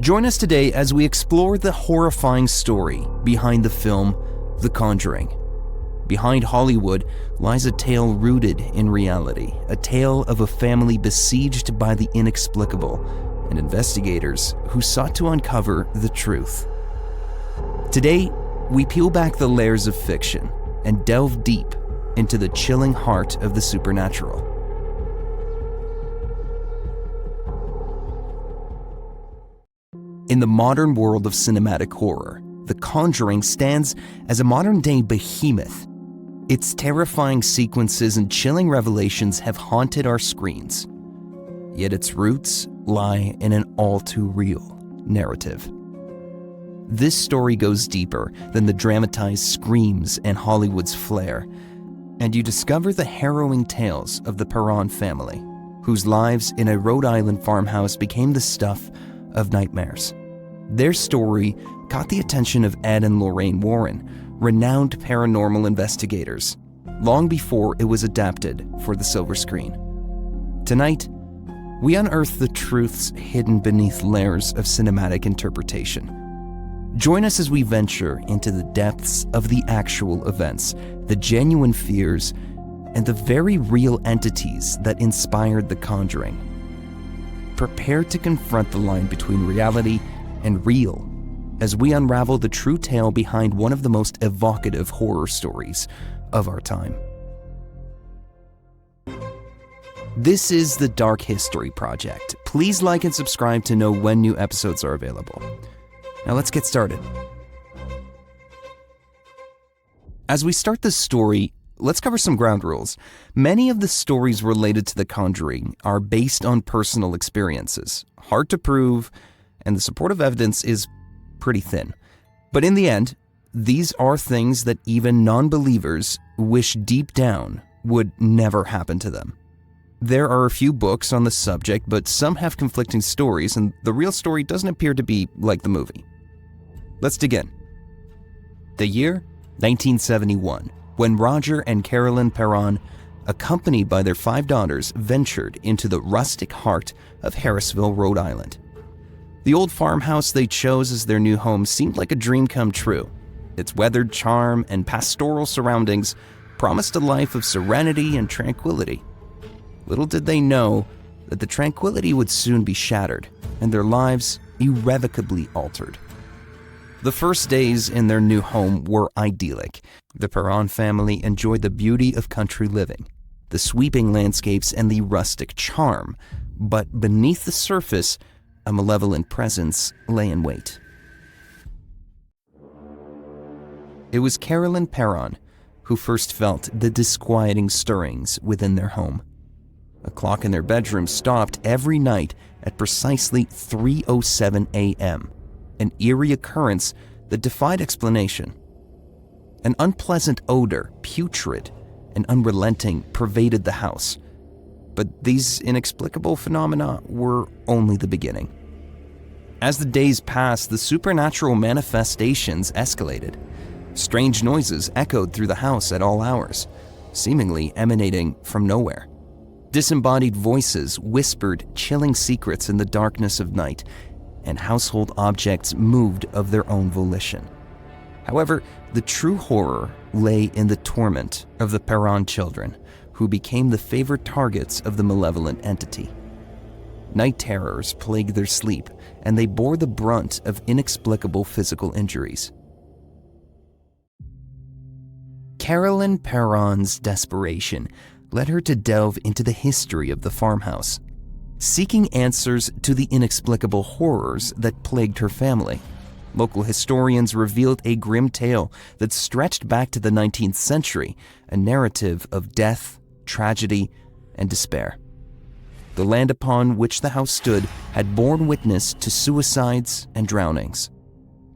Join us today as we explore the horrifying story behind the film The Conjuring. Behind Hollywood lies a tale rooted in reality, a tale of a family besieged by the inexplicable and investigators who sought to uncover the truth. Today, we peel back the layers of fiction and delve deep into the chilling heart of the supernatural. In the modern world of cinematic horror, The Conjuring stands as a modern-day behemoth. Its terrifying sequences and chilling revelations have haunted our screens. Yet its roots lie in an all-too-real narrative. This story goes deeper than the dramatized screams and Hollywood's flair, and you discover the harrowing tales of the Perron family, whose lives in a Rhode Island farmhouse became the stuff of nightmares. Their story caught the attention of Ed and Lorraine Warren, renowned paranormal investigators, long before it was adapted for the silver screen. Tonight, we unearth the truths hidden beneath layers of cinematic interpretation. Join us as we venture into the depths of the actual events, the genuine fears, and the very real entities that inspired The Conjuring. Prepare to confront the line between reality and real as we unravel the true tale behind one of the most evocative horror stories of our time. This is the Dark History Project. Please like and subscribe to know when new episodes are available. Now let's get started. As we start this story, let's cover some ground rules. Many of the stories related to The Conjuring are based on personal experiences, hard to prove, and the supportive evidence is pretty thin. But in the end, these are things that even non-believers wish deep down would never happen to them. There are a few books on the subject, but some have conflicting stories, and the real story doesn't appear to be like the movie. Let's dig in. The year 1971, when Roger and Carolyn Perron, accompanied by their 5 daughters, ventured into the rustic heart of Harrisville, Rhode Island. The old farmhouse they chose as their new home seemed like a dream come true. Its weathered charm and pastoral surroundings promised a life of serenity and tranquility. Little did they know that the tranquility would soon be shattered and their lives irrevocably altered. The first days in their new home were idyllic. The Perron family enjoyed the beauty of country living, the sweeping landscapes, and the rustic charm. But beneath the surface, a malevolent presence lay in wait. It was Carolyn Perron who first felt the disquieting stirrings within their home. A clock in their bedroom stopped every night at precisely 3:07 a.m., an eerie occurrence that defied explanation. An unpleasant odor, putrid and unrelenting, pervaded the house. But these inexplicable phenomena were only the beginning. As the days passed, the supernatural manifestations escalated. Strange noises echoed through the house at all hours, seemingly emanating from nowhere. Disembodied voices whispered chilling secrets in the darkness of night, and household objects moved of their own volition. However, the true horror lay in the torment of the Perron children, who became the favored targets of the malevolent entity. Night terrors plagued their sleep, and they bore the brunt of inexplicable physical injuries. Carolyn Perron's desperation led her to delve into the history of the farmhouse, seeking answers to the inexplicable horrors that plagued her family. Local historians revealed a grim tale that stretched back to the 19th century, a narrative of death, tragedy, and despair. The land upon which the house stood had borne witness to suicides and drownings.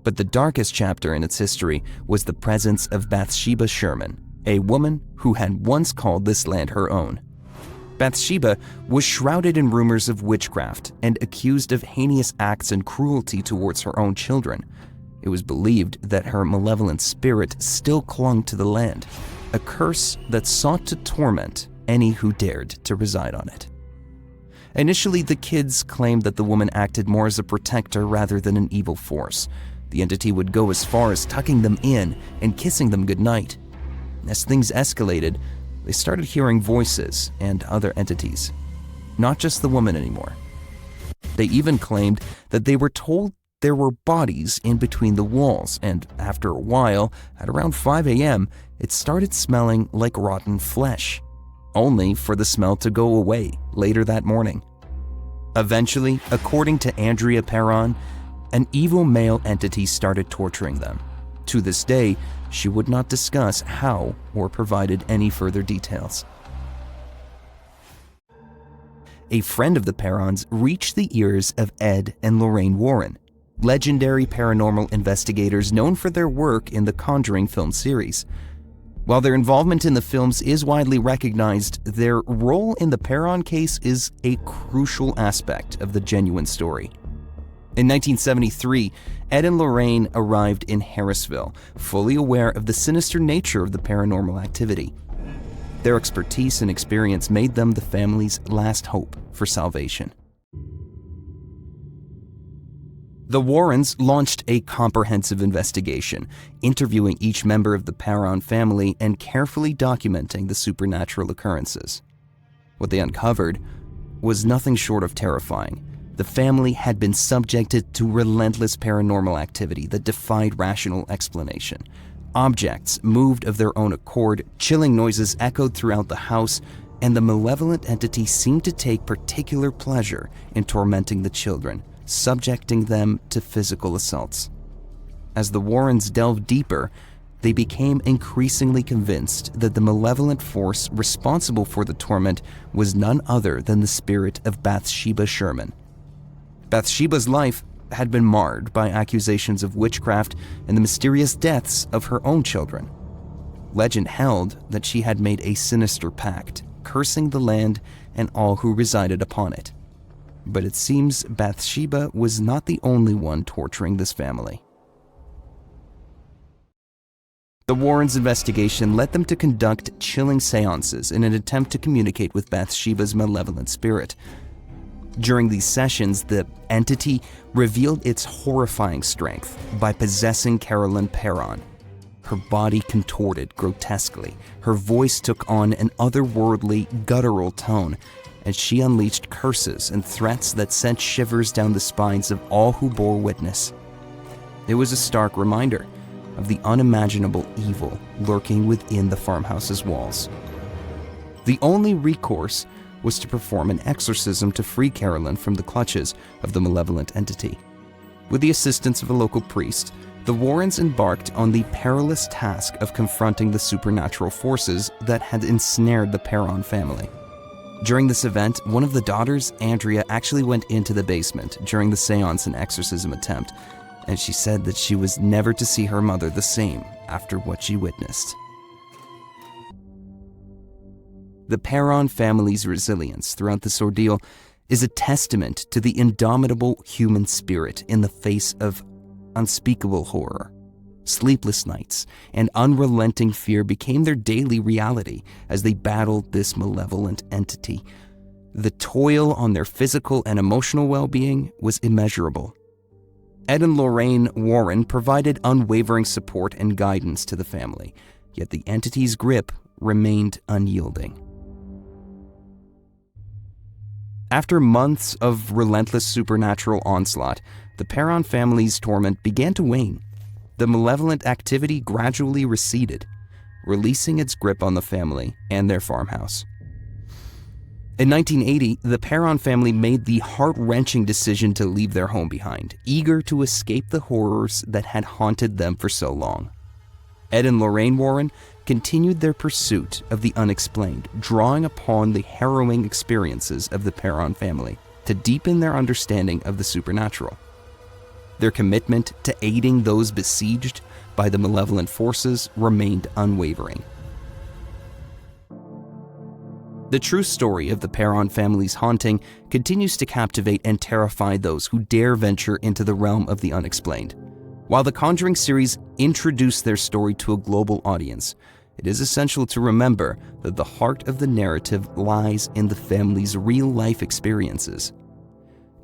But the darkest chapter in its history was the presence of Bathsheba Sherman, a woman who had once called this land her own. Bathsheba was shrouded in rumors of witchcraft and accused of heinous acts and cruelty towards her own children. It was believed that her malevolent spirit still clung to the land, a curse that sought to torment any who dared to reside on it. Initially, the kids claimed that the woman acted more as a protector rather than an evil force. The entity would go as far as tucking them in and kissing them goodnight. As things escalated, they started hearing voices and other entities, not just the woman anymore. They even claimed that they were told there were bodies in between the walls, and after a while, at around 5 a.m., it started smelling like rotten flesh, only for the smell to go away later that morning. Eventually, according to Andrea Perron, an evil male entity started torturing them. To this day, she would not discuss how or provided any further details. A friend of the Perrons reached the ears of Ed and Lorraine Warren, legendary paranormal investigators known for their work in the Conjuring film series. While their involvement in the films is widely recognized, their role in the Perron case is a crucial aspect of the genuine story. In 1973, Ed and Lorraine arrived in Harrisville, fully aware of the sinister nature of the paranormal activity. Their expertise and experience made them the family's last hope for salvation. The Warrens launched a comprehensive investigation, interviewing each member of the Perron family and carefully documenting the supernatural occurrences. What they uncovered was nothing short of terrifying. The family had been subjected to relentless paranormal activity that defied rational explanation. Objects moved of their own accord, chilling noises echoed throughout the house, and the malevolent entity seemed to take particular pleasure in tormenting the children, subjecting them to physical assaults. As the Warrens delved deeper, they became increasingly convinced that the malevolent force responsible for the torment was none other than the spirit of Bathsheba Sherman. Bathsheba's life had been marred by accusations of witchcraft and the mysterious deaths of her own children. Legend held that she had made a sinister pact, cursing the land and all who resided upon it. But it seems Bathsheba was not the only one torturing this family. The Warrens' investigation led them to conduct chilling seances in an attempt to communicate with Bathsheba's malevolent spirit. During these sessions, the entity revealed its horrifying strength by possessing Carolyn Perron. Her body contorted grotesquely, her voice took on an otherworldly, guttural tone, and she unleashed curses and threats that sent shivers down the spines of all who bore witness. It was a stark reminder of the unimaginable evil lurking within the farmhouse's walls. The only recourse was to perform an exorcism to free Carolyn from the clutches of the malevolent entity. With the assistance of a local priest, the Warrens embarked on the perilous task of confronting the supernatural forces that had ensnared the Perron family. During this event, one of the daughters, Andrea, actually went into the basement during the seance and exorcism attempt, and she said that she was never to see her mother the same after what she witnessed. The Perron family's resilience throughout this ordeal is a testament to the indomitable human spirit in the face of unspeakable horror. Sleepless nights and unrelenting fear became their daily reality as they battled this malevolent entity. The toil on their physical and emotional well-being was immeasurable. Ed and Lorraine Warren provided unwavering support and guidance to the family, yet the entity's grip remained unyielding. After months of relentless supernatural onslaught, the Perron family's torment began to wane. The malevolent activity gradually receded, releasing its grip on the family and their farmhouse. In 1980, the Perron family made the heart-wrenching decision to leave their home behind, eager to escape the horrors that had haunted them for so long. Ed and Lorraine Warren continued their pursuit of the unexplained, drawing upon the harrowing experiences of the Perron family to deepen their understanding of the supernatural. Their commitment to aiding those besieged by the malevolent forces remained unwavering. The true story of the Perron family's haunting continues to captivate and terrify those who dare venture into the realm of the unexplained. While the Conjuring series introduced their story to a global audience, it is essential to remember that the heart of the narrative lies in the family's real-life experiences.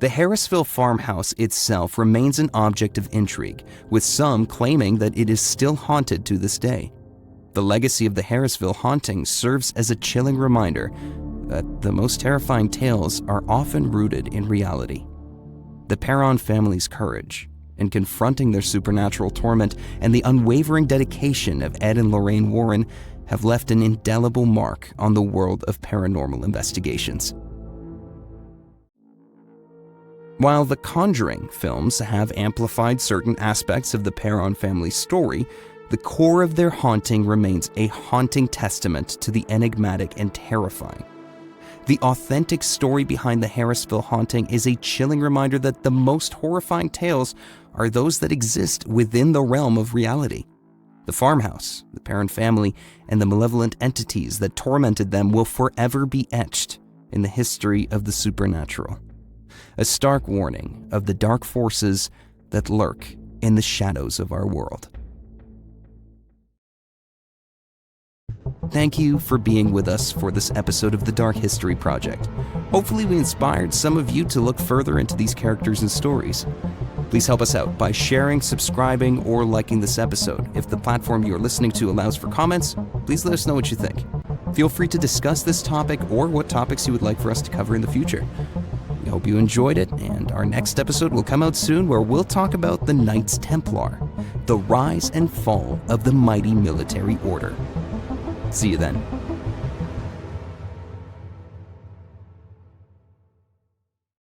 The Harrisville Farmhouse itself remains an object of intrigue, with some claiming that it is still haunted to this day. The legacy of the Harrisville haunting serves as a chilling reminder that the most terrifying tales are often rooted in reality. The Perron family's courage in confronting their supernatural torment and the unwavering dedication of Ed and Lorraine Warren have left an indelible mark on the world of paranormal investigations. While the Conjuring films have amplified certain aspects of the Perron family's story, the core of their haunting remains a haunting testament to the enigmatic and terrifying. The authentic story behind the Harrisville haunting is a chilling reminder that the most horrifying tales are those that exist within the realm of reality. The farmhouse, the Perron family, and the malevolent entities that tormented them will forever be etched in the history of the supernatural. A stark warning of the dark forces that lurk in the shadows of our world. Thank you for being with us for this episode of the Dark History Project. Hopefully we inspired some of you to look further into these characters and stories. Please help us out by sharing, subscribing, or liking this episode. If the platform you're listening to allows for comments, please let us know what you think. Feel free to discuss this topic or what topics you would like for us to cover in the future. We hope you enjoyed it, and our next episode will come out soon where we'll talk about the Knights Templar, the rise and fall of the mighty military order. See you then.